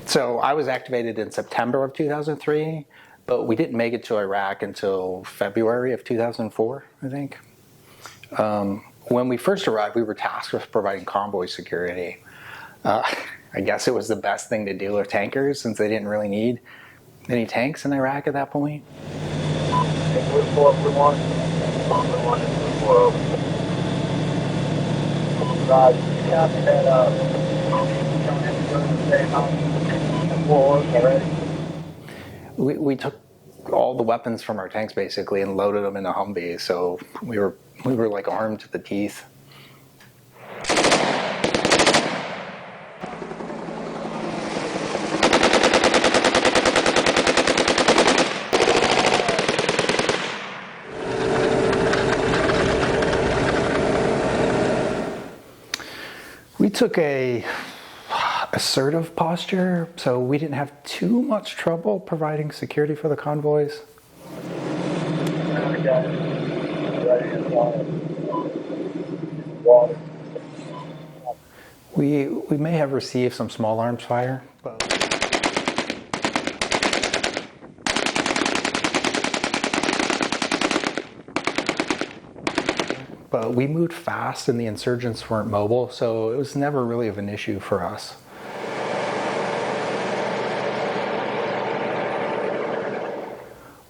So I was activated in September of 2003, but we didn't make it to Iraq until February of 2004, I think. When we first arrived, we were tasked with providing convoy security. I guess it was the best thing to do with tankers since they didn't really need any tanks in Iraq at that point. We took all the weapons from our tanks basically and loaded them into Humvees, so we were like armed to the teeth. We took a assertive posture, so we didn't have too much trouble providing security for the convoys. We may have received some small arms fire, but we moved fast and the insurgents weren't mobile, so it was never really of an issue for us.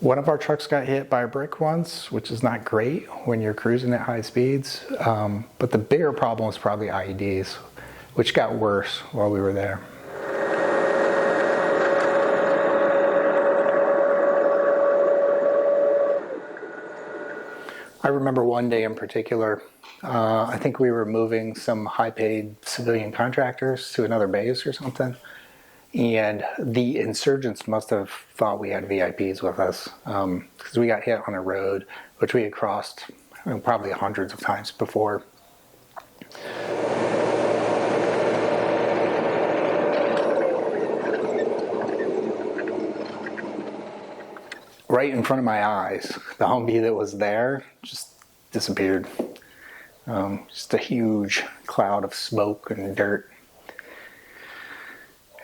One of our trucks got hit by a brick once, which is not great when you're cruising at high speeds, but the bigger problem was probably IEDs, which got worse while we were there. I remember one day in particular, I think we were moving some high-paid civilian contractors to another base or something, and the insurgents must have thought we had VIPs with us because we got hit on a road which we had crossed probably hundreds of times before. Right in front of my eyes, the Humvee that was there just disappeared. Just a huge cloud of smoke and dirt.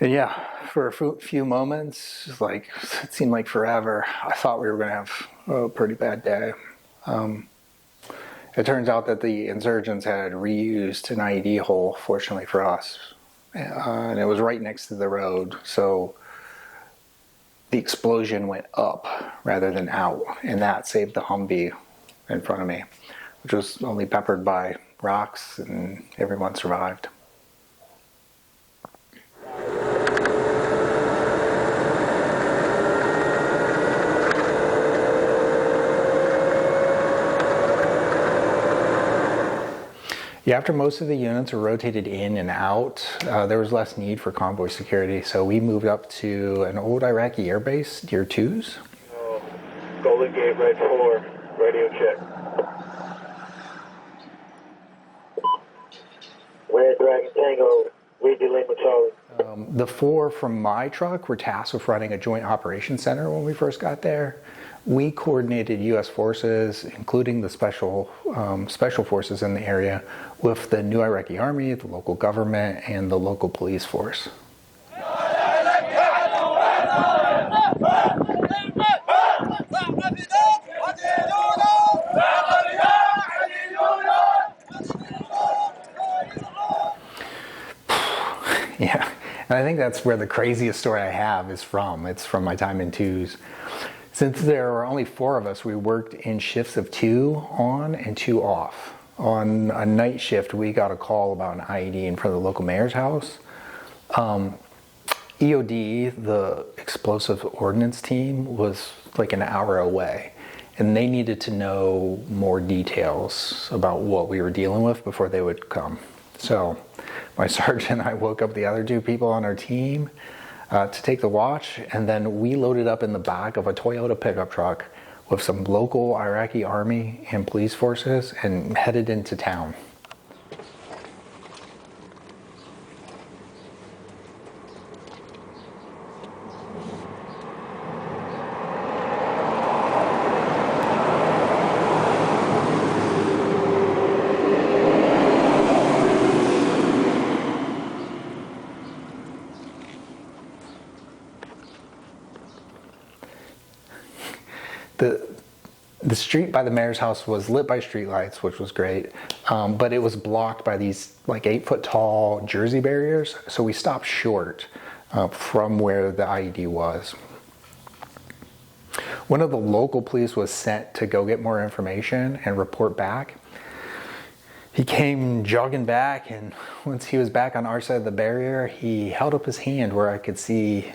And yeah, for a few moments, it seemed like forever, I thought we were going to have a pretty bad day. It turns out that the insurgents had reused an IED hole, fortunately for us, and it was right next to the road, so the explosion went up rather than out, and that saved the Humvee in front of me, which was only peppered by rocks, and everyone survived. Yeah, after most of the units were rotated in and out, there was less need for convoy security, so we moved up to an old Iraqi air base near 2s. Golden Gate, right 4, radio check. Red Dragon Tango, read the Lima Charlie. The 4 from my truck were tasked with running a joint operations center when we first got there. We coordinated U.S. forces, including the special forces in the area, with the new Iraqi army, the local government, and the local police force. Yeah, and I think that's where the craziest story I have is from. It's from my time in 2s. Since there were only 4 of us, we worked in shifts of 2 on and 2 off. On a night shift, we got a call about an IED in front of the local mayor's house. EOD, the explosive ordnance team, was like an hour away, and they needed to know more details about what we were dealing with before they would come. So my sergeant and I woke up the other 2 people on our team to take the watch, and then we loaded up in the back of a Toyota pickup truck with some local Iraqi army and police forces and headed into town. the street by the mayor's house was lit by streetlights, which was great, but it was blocked by these like 8-foot tall Jersey barriers. So we stopped short from where the IED was. One of the local police was sent to go get more information and report back. He came jogging back, and once he was back on our side of the barrier, he held up his hand where I could see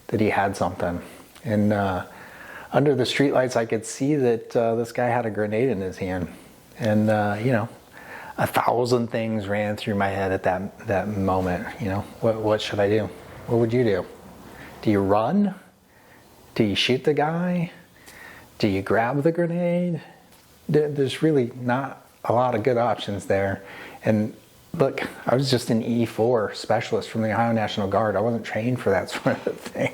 that he had something. And under the streetlights, I could see that this guy had a grenade in his hand. And, you know, 1,000 things ran through my head at that moment. You know, what should I do? What would you do? Do you run? Do you shoot the guy? Do you grab the grenade? There's really not a lot of good options there. And look, I was just an E4 specialist from the Ohio National Guard. I wasn't trained for that sort of thing.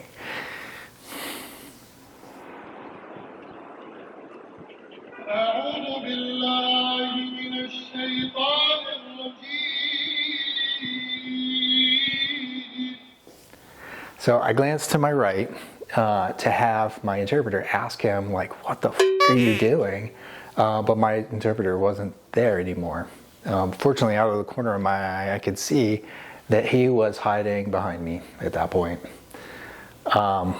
So I glanced to my right to have my interpreter ask him, like, what the f are you doing? But my interpreter wasn't there anymore. Fortunately, out of the corner of my eye, I could see that he was hiding behind me at that point. And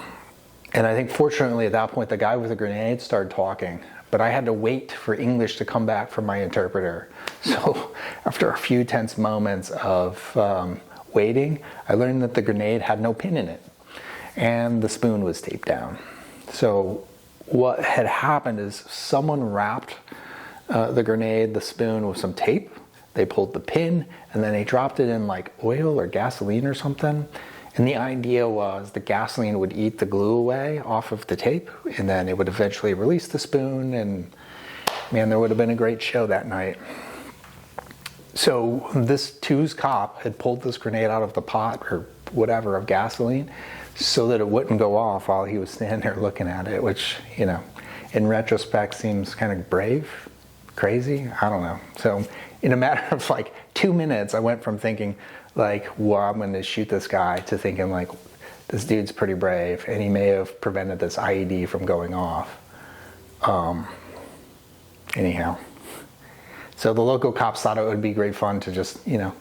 I think fortunately at that point, the guy with the grenade started talking, but I had to wait for English to come back from my interpreter. So after a few tense moments of waiting, I learned that the grenade had no pin in it and the spoon was taped down. So what had happened is someone wrapped the grenade, the spoon, with some tape. They pulled the pin and then they dropped it in like oil or gasoline or something. And the idea was the gasoline would eat the glue away off of the tape, and then it would eventually release the spoon, and man, there would have been a great show that night. So this twos cop had pulled this grenade out of the pot or whatever of gasoline so that it wouldn't go off while he was standing there looking at it, which, you know, in retrospect seems kind of brave, crazy, I don't know. So in a matter of like 2 minutes, I went from thinking like, well, I'm going to shoot this guy, to thinking like, this dude's pretty brave and he may have prevented this IED from going off. Anyhow, so the local cops thought it would be great fun to just, you know,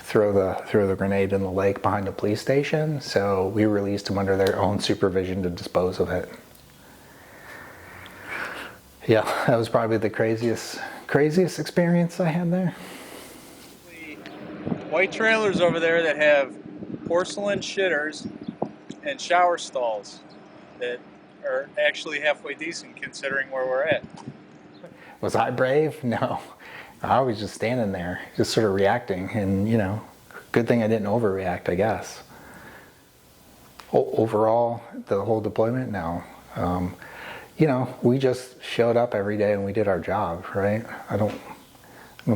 throw the grenade in the lake behind the police station. So we released him under their own supervision to dispose of it. Yeah, that was probably the craziest experience I had there. White trailers over there that have porcelain shitters and shower stalls that are actually halfway decent considering where we're at. Was I brave? No. I was just standing there, just sort of reacting, and, you know, good thing I didn't overreact, I guess. Overall, the whole deployment, no. You know, we just showed up every day and we did our job, right? I don't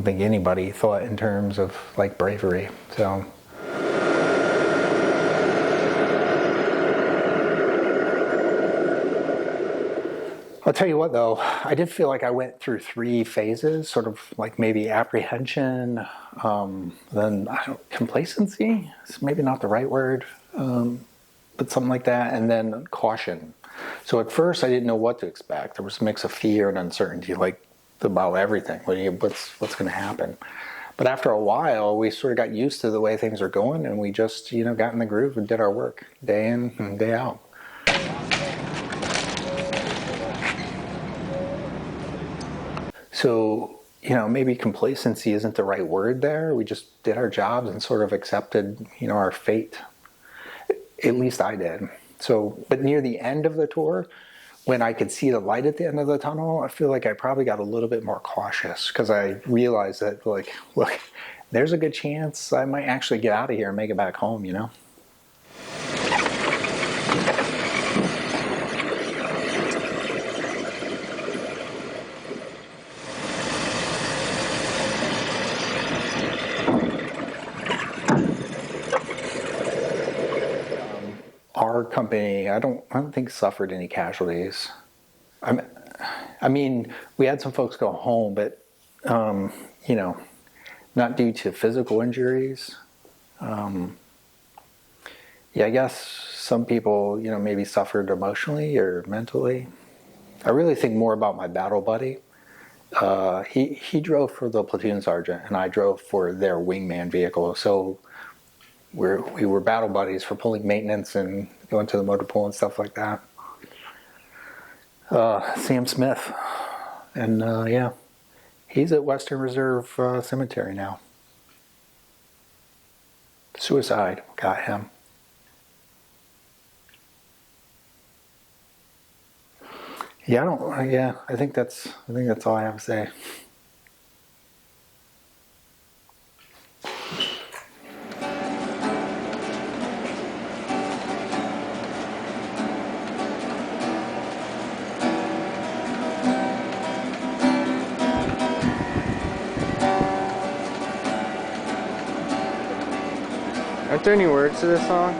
think anybody thought in terms of like bravery, so. I'll tell you what though, I did feel like I went through 3 phases, sort of like maybe apprehension, then complacency, it's maybe not the right word, but something like that, and then caution. So at first I didn't know what to expect. There was a mix of fear and uncertainty, like about everything, what's going to happen. But after a while, we sort of got used to the way things are going, and we just, you know, got in the groove and did our work day in and day out. So, you know, maybe complacency isn't the right word there. We just did our jobs and sort of accepted, you know, our fate. At least I did. So, but near the end of the tour, when I could see the light at the end of the tunnel, I feel like I probably got a little bit more cautious because I realized that, like, look, there's a good chance I might actually get out of here and make it back home, you know? Our company, I don't think suffered any casualties. I mean, we had some folks go home, but you know, not due to physical injuries. Yeah, I guess some people, you know, maybe suffered emotionally or mentally. I really think more about my battle buddy. He drove for the platoon sergeant, and I drove for their wingman vehicle. So we were battle buddies for pulling maintenance and going to the motor pool and stuff like that. Sam Smith, and yeah, he's at Western Reserve Cemetery now. Suicide got him. Yeah, I think that's all I have to say. Aren't there any words to this song?